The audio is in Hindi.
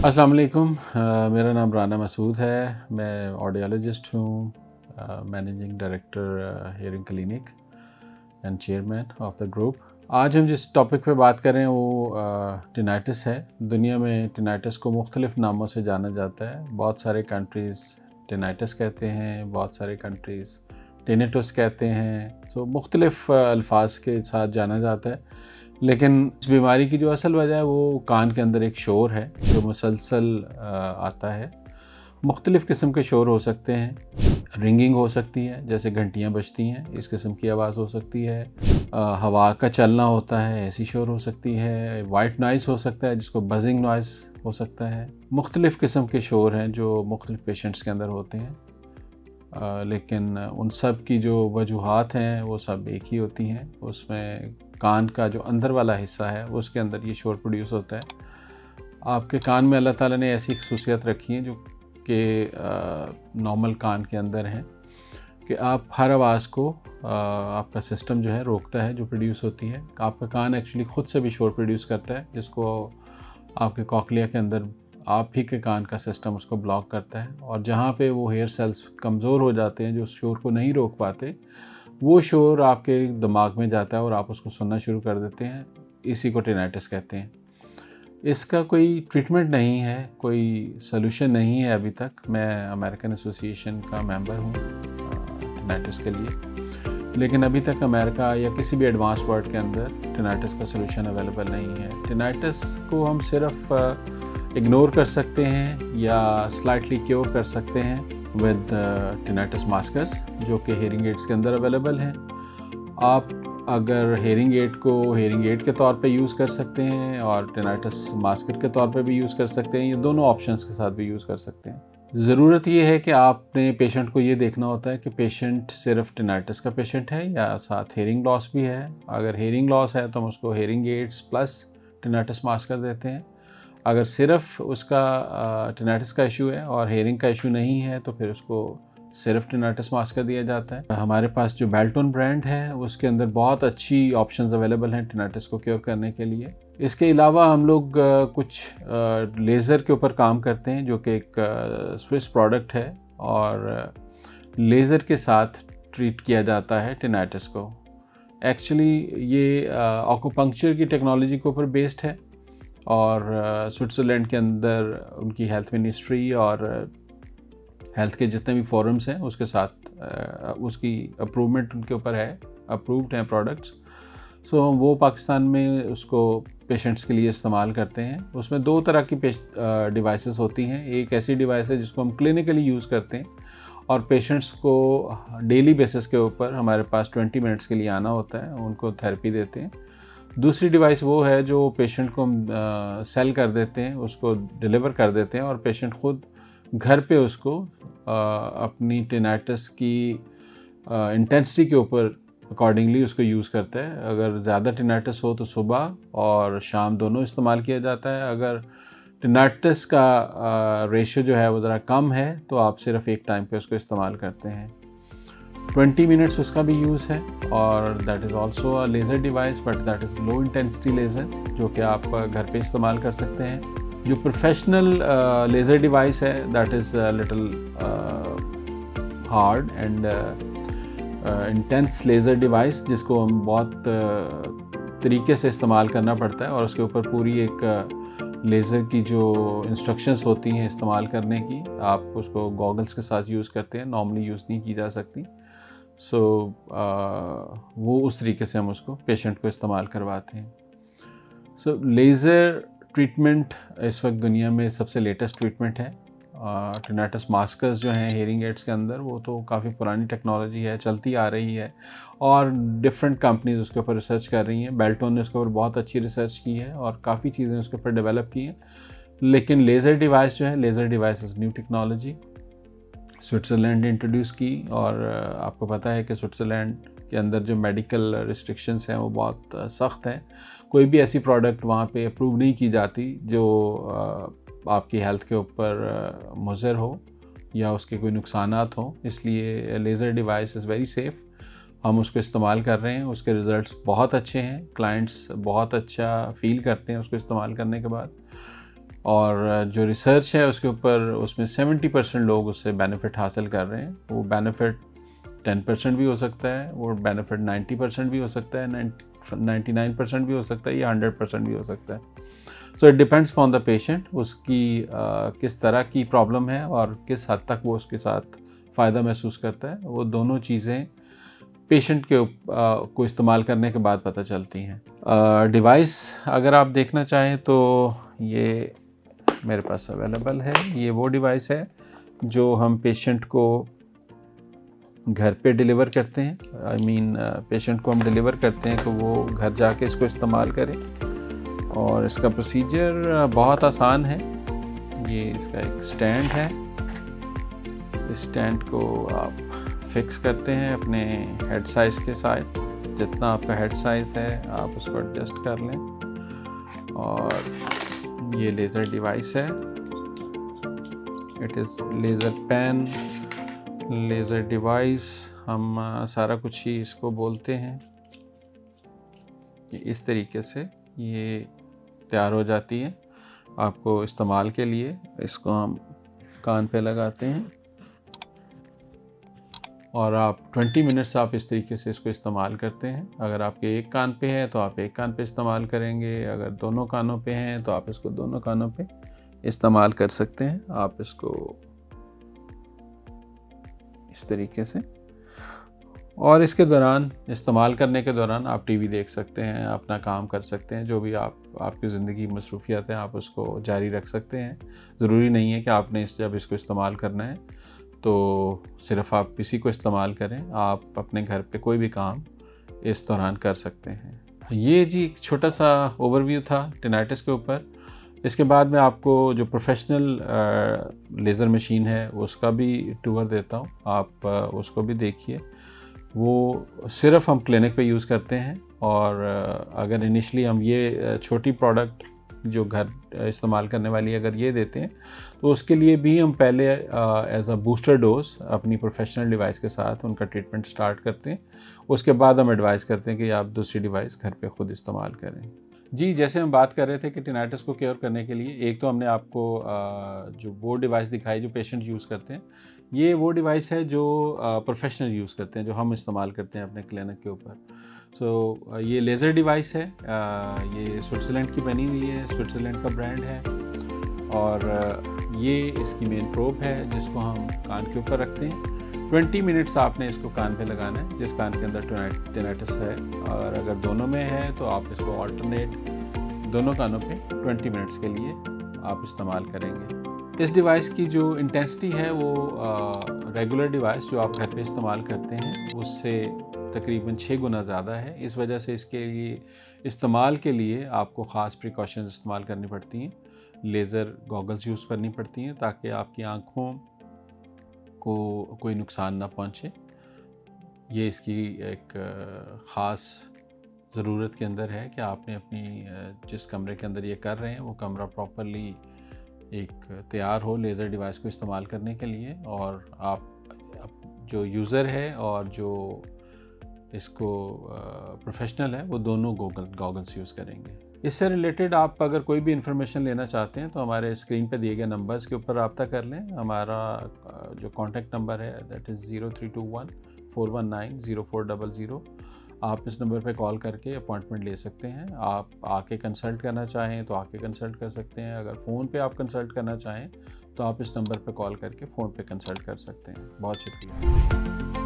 अस्सलाम वालेकुम। मेरा नाम राना मसूद है। मैं ऑडियोलॉजिस्ट हूँ, managing director hearing clinic and chairman of the group. आज हम जिस टॉपिक पे बात कर रहे हैं वो टिनाइटिस है। दुनिया में टिनाइटिस को मुख्तलिफ़ नामों से जाना जाता है। बहुत सारे कंट्रीज़ टिनाइटिस कहते हैं, बहुत सारे कंट्रीज़ टिनिटस कहते हैं। तो मुख्तलिफ़ अल्फाज के साथ जाना जाता है, लेकिन इस बीमारी की जो असल वजह है वो कान के अंदर एक शोर है जो मुसलसल आता है। मुख्तलिफ़ किस्म के शोर हो सकते हैं। रिंगिंग हो सकती है, जैसे घंटियाँ बजती हैं, इस किस्म की आवाज़ हो सकती है। हवा का चलना होता है, ऐसी शोर हो सकती है। वाइट नॉइज़ हो सकता है, जिसको बजिंग नॉइज़ हो सकता है। मुख्तलिफ़ किस्म के शोर हैं जो मुख्तलिफ़ पेशेंट्स के अंदर होते हैं, लेकिन उन सब की जो वजूहात हैं वो सब एक ही होती हैं। उसमें कान का जो अंदर वाला हिस्सा है उसके अंदर ये शोर प्रोड्यूस होता है। आपके कान में अल्लाह ताला ने ऐसी खसूसियत रखी है जो कि नॉर्मल कान के अंदर हैं कि आप हर आवाज़ को आपका सिस्टम जो है रोकता है जो प्रोड्यूस होती है। आपका कान एक्चुअली ख़ुद से भी शोर प्रोड्यूस करता है, जिसको आपके कॉकलिया के अंदर आप ही के कान का सिस्टम उसको ब्लॉक करता है। और जहाँ पे वो हेयर सेल्स कमज़ोर हो जाते हैं, जो शोर को नहीं रोक पाते, वो शोर आपके दिमाग में जाता है और आप उसको सुनना शुरू कर देते हैं। इसी को टिनाइटिस कहते हैं। इसका कोई ट्रीटमेंट नहीं है, कोई सॉल्यूशन नहीं है अभी तक। मैं अमेरिकन एसोसिएशन का मेंबर हूँ टिनाइटिस के लिए, लेकिन अभी तक अमेरिका या किसी भी एडवांस वर्ल्ड के अंदर टिनाइटिस का सॉल्यूशन अवेलेबल नहीं है। टिनाइटिस को हम सिर्फ इग्नोर कर सकते हैं या स्लाइटली क्योर कर सकते हैं विद टिनाइटिस मास्कर्स, जो कि हेयरिंग एड्स के अंदर अवेलेबल हैं। आप अगर हेयरिंग एड को हेयरिंग एड के तौर पे यूज़ कर सकते हैं और टिनाइटिस मास्कर के तौर पे भी यूज़ कर सकते हैं। ये दोनों ऑप्शंस के साथ भी यूज़ कर सकते हैं। ज़रूरत ये है कि आपने पेशेंट को ये देखना होता है कि पेशेंट सिर्फ टिनाइटिस का पेशेंट है या साथ हेयरिंग लॉस भी है। अगर हेयरिंग लॉस है तो हम उसको हेयरिंग एड्स प्लस टिनाइटिस मास्कर देते हैं। अगर सिर्फ उसका टिनाइटिस का इशू है और हेयरिंग का इशू नहीं है तो फिर उसको सिर्फ टिनाइटिस मास्कर दिया जाता है। हमारे पास जो बेल्टोन ब्रांड है उसके अंदर बहुत अच्छी ऑप्शंस अवेलेबल हैं टिनाइटिस को क्योर करने के लिए। इसके अलावा हम लोग कुछ लेज़र के ऊपर काम करते हैं, जो कि एक स्विस प्रोडक्ट है और लेज़र के साथ ट्रीट किया जाता है टिनाइटिस को। एक्चुअली ये एक्यूपंक्चर की टेक्नोलॉजी के ऊपर बेस्ड है और स्विट्ज़रलैंड के अंदर उनकी हेल्थ मिनिस्ट्री और हेल्थ के जितने भी फोरम्स हैं उसके साथ उसकी अप्रूवमेंट उनके ऊपर है, अप्रूव्ड हैं प्रोडक्ट्स। सो वो पाकिस्तान में उसको पेशेंट्स के लिए इस्तेमाल करते हैं। उसमें दो तरह की डिवाइसेस होती हैं। एक ऐसी डिवाइस है जिसको हम क्लिनिकली यूज़ करते हैं और पेशेंट्स को डेली बेसिस के ऊपर हमारे पास 20 मिनट्स के लिए आना होता है, उनको थेरेपी देते हैं। दूसरी डिवाइस वो है जो पेशेंट को हम सेल कर देते हैं, उसको डिलीवर कर देते हैं और पेशेंट ख़ुद घर पे उसको अपनी टिनाइटिस की इंटेंसिटी के ऊपर अकॉर्डिंगली उसको यूज़ करता है। अगर ज़्यादा टिनाइटिस हो तो सुबह और शाम दोनों इस्तेमाल किया जाता है। अगर टिनाइटिस का रेशियो जो है वो ज़रा कम है तो आप सिर्फ एक टाइम पे उसको इस्तेमाल करते हैं। 20 मिनट्स उसका भी यूज़ है और that is also a laser device, but that is low intensity laser, जो कि आप घर पे इस्तेमाल कर सकते हैं। जो प्रोफेशनल लेज़र डिवाइस है that is little hard and intense laser device, जिसको हम बहुत तरीके से इस्तेमाल करना पड़ता है और उसके ऊपर पूरी एक लेज़र की जो इंस्ट्रक्शंस होती हैं इस्तेमाल करने की, आप उसको गॉगल्स के साथ यूज़ करते हैं, नॉर्मली यूज़ नहीं की जा सकती। सो वो उस तरीके से हम उसको पेशेंट को इस्तेमाल करवाते हैं। सो लेज़र ट्रीटमेंट इस वक्त दुनिया में सबसे लेटेस्ट ट्रीटमेंट है। टिनाइटिस मास्कर्स जो हैं हेयरिंग एड्स के अंदर, वो तो काफ़ी पुरानी टेक्नोलॉजी है, चलती आ रही है और डिफरेंट कंपनीज उसके ऊपर रिसर्च कर रही हैं। बेल्टोन ने उसके ऊपर बहुत अच्छी रिसर्च की है और काफ़ी चीज़ें उसके ऊपर डेवलप की हैं। लेकिन लेज़र डिवाइस जो है, laser device is new technology, Switzerland ने इंट्रोड्यूस की और आपको पता है कि स्विट्ज़रलैंड के अंदर जो मेडिकल रिस्ट्रिक्शंस हैं वो बहुत सख्त हैं। कोई भी ऐसी प्रोडक्ट वहाँ पे अप्रूव नहीं की जाती जो आपकी हेल्थ के ऊपर मुज़र हो या उसके कोई नुकसानात हों। इसलिए laser device is very safe. हम उसको इस्तेमाल कर रहे हैं, उसके रिज़ल्ट्स बहुत अच्छे हैं, क्लाइंट्स बहुत अच्छा फ़ील करते हैं उसको इस्तेमाल करने के बाद। और जो रिसर्च है उसके ऊपर, उसमें 70% लोग उससे बेनिफिट हासिल कर रहे हैं। वो बेनिफिट 10% भी हो सकता है, वो बेनिफिट 90% भी हो सकता है, 99% भी हो सकता है, या 100% भी हो सकता है। So it depends upon the patient, उसकी किस तरह की प्रॉब्लम है और किस हद तक वो उसके साथ फ़ायदा महसूस करता है। वो दोनों चीज़ें पेशेंट के को इस्तेमाल करने के बाद पता चलती हैं। डिवाइस अगर आप देखना चाहें तो ये मेरे पास अवेलेबल है। ये वो डिवाइस है जो हम पेशेंट को घर पे डिलीवर करते हैं। पेशेंट को हम डिलीवर करते हैं कि वो घर जाके इसको इस्तेमाल करें, और इसका प्रोसीजर बहुत आसान है। ये इसका एक स्टैंड है। इस स्टैंड को आप फिक्स करते हैं अपने हेड साइज़ के साथ। जितना आपका हेड साइज़ है आप उसको एडजस्ट कर लें। और ये लेज़र डिवाइस है। It is laser pen, laser device, हम सारा कुछ ही इसको बोलते हैं। इस तरीके से ये तैयार हो जाती है आपको इस्तेमाल के लिए। इसको हम कान पे लगाते हैं और आप 20 मिनट्स आप इस तरीके से इसको इस्तेमाल करते हैं। अगर आपके एक कान पे है तो आप एक कान पे इस्तेमाल करेंगे, अगर दोनों कानों पे हैं तो आप इसको दोनों कानों पे इस्तेमाल कर सकते हैं। आप इसको इस तरीके से, और इसके दौरान, इस्तेमाल करने के दौरान आप टीवी देख सकते हैं, अपना काम कर सकते हैं, जो भी आपकी ज़िंदगी मसरूफियत है आप उसको जारी रख सकते हैं। ज़रूरी नहीं है कि आपने जब इसको इस्तेमाल करना है तो सिर्फ़ आप इसी को इस्तेमाल करें। आप अपने घर पे कोई भी काम इस दौरान कर सकते हैं। ये जी एक छोटा सा ओवरव्यू था टिनाइटिस के ऊपर। इसके बाद मैं आपको जो प्रोफेशनल लेज़र मशीन है उसका भी टूर देता हूँ, आप उसको भी देखिए। वो सिर्फ हम क्लिनिक पे यूज़ करते हैं, और अगर इनिशियली हम ये छोटी प्रोडक्ट जो घर इस्तेमाल करने वाली अगर ये देते हैं तो उसके लिए भी हम पहले एज अ बूस्टर डोज अपनी प्रोफेशनल डिवाइस के साथ उनका ट्रीटमेंट स्टार्ट करते हैं। उसके बाद हम एडवाइस करते हैं कि आप दूसरी डिवाइस घर पे ख़ुद इस्तेमाल करें। जी, जैसे हम बात कर रहे थे कि टिनाइटिस को क्योर करने के लिए, एक तो हमने आपको जो वो डिवाइस दिखाई जो पेशेंट यूज़ करते हैं। ये वो डिवाइस है जो प्रोफेशनल यूज़ करते हैं, जो हम इस्तेमाल करते हैं अपने क्लिनिक के ऊपर। सो ये लेज़र डिवाइस है। ये स्विट्ज़रलैंड की बनी हुई है, स्विट्ज़रलैंड का ब्रांड है, और ये इसकी मेन प्रोब है जिसको हम कान के ऊपर रखते हैं। 20 मिनट्स आपने इसको कान पे लगाना है जिस कान के अंदर टिनाइटिस है, और अगर दोनों में है तो आप इसको ऑल्टरनेट दोनों कानों पे 20 मिनट्स के लिए आप इस्तेमाल करेंगे। इस डिवाइस की जो इंटेंसिटी है वो रेगुलर डिवाइस जो आप घर पे इस्तेमाल करते हैं उससे तकरीबन 6 गुना ज़्यादा है। इस वजह से इसके लिए इस्तेमाल के लिए आपको ख़ास प्रिकॉशंस इस्तेमाल करनी पड़ती हैं। लेज़र गॉगल्स यूज़ करनी पड़ती हैं ताकि आपकी आँखों को कोई नुकसान ना पहुँचे। ये इसकी एक ख़ास ज़रूरत के अंदर है कि आपने अपनी जिस कमरे के अंदर ये कर रहे हैं वो कमरा प्रॉपरली एक तैयार हो लेज़र डिवाइस को इस्तेमाल करने के लिए, और आप जो यूज़र है और जो इसको प्रोफेशनल है वो दोनों गॉगल्स यूज़ करेंगे। इससे रिलेटेड आप अगर कोई भी इन्फॉर्मेशन लेना चाहते हैं तो हमारे स्क्रीन पे दिए गए नंबर्स के ऊपर रब्ता कर लें। हमारा जो कॉन्टैक्ट नंबर है दैट इज़ 0321 419 0400। आप इस नंबर पे कॉल करके अपॉइंटमेंट ले सकते हैं। आप आके कंसल्ट करना चाहें तो आके कंसल्ट कर सकते हैं। अगर फ़ोन पे आप कंसल्ट करना चाहें तो आप इस नंबर पे कॉल करके फ़ोन पे कंसल्ट कर सकते हैं। बहुत शुक्रिया।